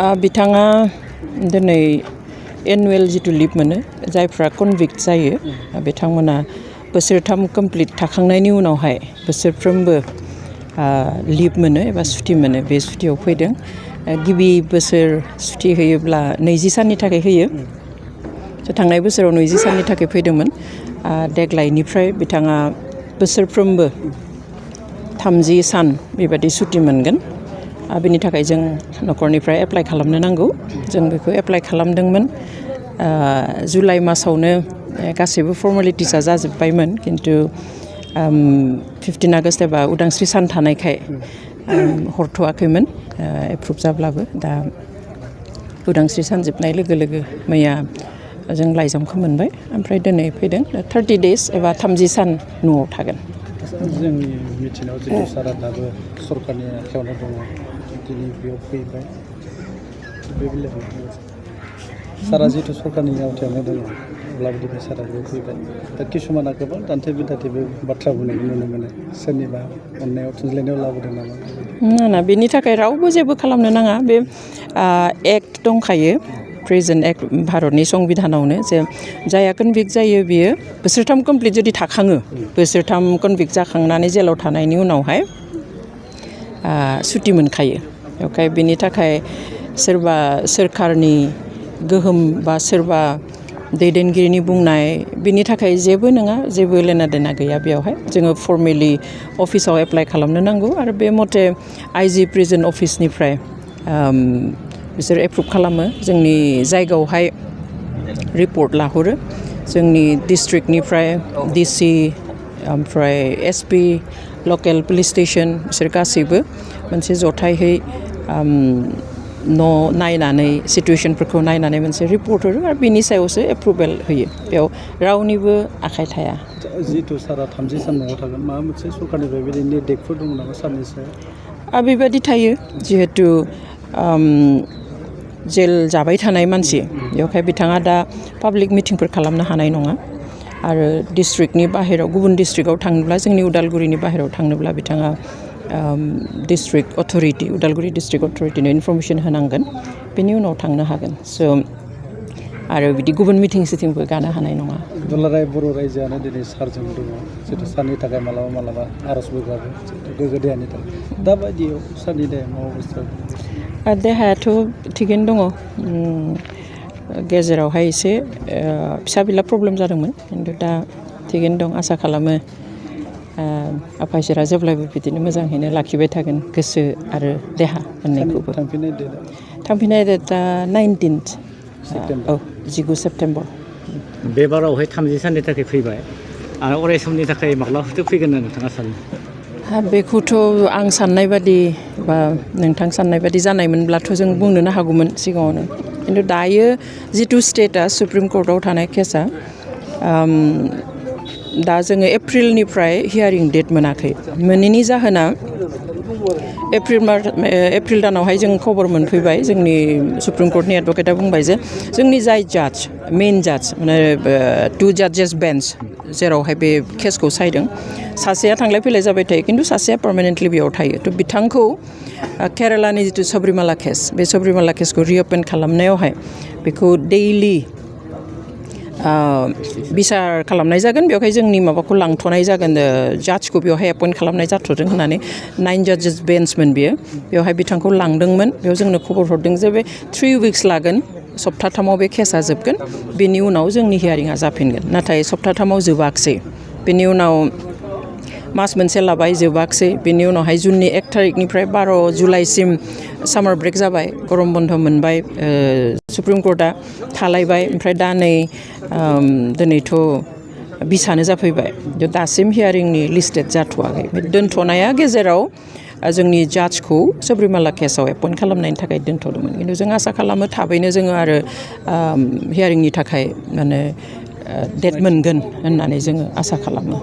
बिथाङा दिनै एनुवेल जिथु लिभ मोनो जायफ्रा कनभिक्ट जायो बिथांमोना बोसोरथाम कमप्लिट थाखांनायनि उनावहाय बोसोरफ्रोमबो लिभ मोनो एबा सुटि मोनो बे सुटियाव फैदों गिबि बोसोर सुटि होयोब्ला 20 साननि थाखाय होयो थांनाय बोसोराव 20 साननि थाखाय फैदोंमोन देग्लायनिफ्राय बिथाङा बोसोरफ्रोमबो 30 सान बेबादि सुटि मोनगोन बेनि थाखाय जों न'खरनिफ्राय एप्लाइ खालामनो नांगौ जों बेखौ एप्लाइ खालामदोंमोन जुलाइ मासावनो गासैबो फर्मेलिटिसआ जाजोबबायमोन खिन्थु 15 आगस्ट एबा उदांस्रि सान थानायखाय हरथ'वाखैमोन एप्रुभ जाब्लाबो दा उदांस्रि सान जोबनाय लोगो लोगो मैया जों लाइजामखौ मोनबाय ओमफ्राय दिनै फैदों 30 डेज एबा 30 सान न'आव थागोन जोंनि मिथिनायाव जितु सारा दाबो सरकारनि आखायावनो दङ दिनै बेयाव फैबाय बे बेलायाव सारा जितु सरकारनि आवथायावनो दङ अब्लाबो दिनै सारा बेयाव फैबाय दा किसुमाना गोबां दान्थे बिदान्थेबो बाथ्रा बुंनायखौ नुनो मोनो सोरनिबा अननायाव थुनज्लायनायाव लाबोदों नामा ना बेनि थाखाय रावबो जेबो खालामनो नाङा बे एक्ट दंखायो प्रेजेन्ट एक्ट भारतनि संबिधानावनो जे जाया कनभिक्ट जायो बियो बोसोरथाम कमप्लिट जुदि थाखाङो बोसोरथाम कनभिक्ट जाखांनानै जेलाव थानायनि उनावहाय सुटि मोनखायो बेवहाय बेनि थाखाय सोरबा सोरखारनि गोहोम बा सोरबा दैदेनगिरिनि बुंनाय बिनि थाखाय जेबो नङा जेबो लेना देना गैया बेवहाय जोङो फर्मेलि अफिसाव एप्लाइ खालामनो नांगौ आरो बे मथे आइजि प्रिजन अफिसनिफ्राय बिसोर एप्रुभ खालामो जोंनि जायगायावहाय रिपर्ट लाहरो जोंनि डिस्ट्रिक्टनिफ्राय डिसि ओमफ्राय एसपि लकेल पुलिस स्टेशन बिसोर गासैबो मोनसे जथायहै न' नायनानै सिटुएशनफोरखौ नायनानै मोनसे रिपर्ट हरो आरो बिनि सायावसो एप्रुभेल होयो बेयाव रावनिबो आखाइ थाया जितु सारा 30 सान न'आव थागोन माबा मोनसे सरकारनिफ्राय बेबायदि डेटफोर दङ नामा सारनि सायाव बेबायदि थायो जिहेथु जेल जाबाय थानाय मानसि बेवहाय बिथाङा दा पाब्लिक मिटिंफोर खालामनो हानाय नङा आरो डिस्ट्रिक्टनि बाहेराव गुबुन डिस्ट्रिक्टआव थांनोब्ला जोंनि उदालगुरिनि बाहेराव थांनोब्ला बिथाङा डिस्ट्रिक्ट अथरिटि उदालगुरि डिस्ट्रिक्ट अथरिटिनो इनफरमेसन होनांगोन बेनि उनाव थांनो हागोन स' आरो बिदि गुबुन मिटिं सिटिंबो गानो हानाय नङा दुलाराय बर' रायजोआनो दिनै सारजों दङ जितु सारनि थाखाय मालाबा आर'जबो गाबो गोग्गो देहानि थाखाय दाबायदियाव सारनि देहाया मा अबस्था देहायाथ' थिगैनो दङ गेजेरावहाय एसे फिसा बिला प्रब्लेम जादोंमोन खिन्थु दा थिगैनो दं आसा खालामो आफा इसोरा जेब्लायबो बिदिनो मोजाङैनो लाखिबाय थागोन गोसो आरो देहा मोननैखौबो थांफिननाय डेटआ 19 19 सेप्तेम्बर बे बारावहाय 30 साननि थाखाय फैबाय आरो अराय समनि थाखाय माब्लाबाफोर फैगोन होनना नोंथाङा सानो बेखौथ' आं साननाय बादि बा नोंथां साननाय बादि जानायमोनब्लाथ' जों बुंनोनो हागौमोन सिगाङावनो खिन्थु दायो जिथु स्टेटआ सुप्रिम कर्टआव थानाय केसआ दा जोङो एप्रिलनिफ्राय हियारिं डेट मोनाखै मोनैनि जाहोना एप्रिल दानावहाय जों खबर मोनफैबाय जोंनि सुप्रिम कर्टनि एडभकेटआ बुंबाय जे जोंनि जाय जाज मेइन जाज माने 2 जाजेस बेन्च जेरावहाय बे केसखौ सायदों सासेया थांलाय फैलाय जाबाय थायो खिन्थु सासेया पार्मानेन्टलि बेयाव थायो थ' बिथांखौ केरेलानि जिथु सबरिमाला केस बे सबरिमाला केसखौ रिअपेन खालामनायावहाय बेखौ डेइलि बिसार खालामनाय जागोन बेवहाय जोंनि माबाखौ लांथ'नाय जागोन जाजखौ बेवहाय एपइन्ट खालामनाय जाथ'दों होननानै 9 जाजेस बेन्चमोन बियो बेवहाय बिथांखौ लांदोंमोन बेयाव जोंनो खबर हरदों जे बे 3 उइक्स लागोन सप्ताथामाव बे केसा जोबगोन बेनि उनाव जोंनि हियारिंआ जाफिनगोन नाथाय सप्ताथामाव जोबाखसै बेनि उनाव मास मोनसे लाबाय जोबाखसै बेनि उनावहाय जुननि 1 थारिखनिफ्राय 12 जुलाइसिम सामार ब्रेक जाबाय गरम बन्द मोनबाय सुप्रिम कर्टआ थालायबाय ओमफ्राय दा नै दिनैथ' 20 जाफैबाय दासिम हियारिंनि लिस्टेड जाथ'वाखै दोनथ'नाया गेजेराव जोंनि जाजखौ सबरिमाला केसाव एपइन्ट खालामनायनि थाखाय दोनथ'दोंमोन खिन्थु जों आसा खालामो थाबैनो जोङो आरो हियारिंनि थाखाय माने डेट मोनगोन होननानै जोङो आसा खालामो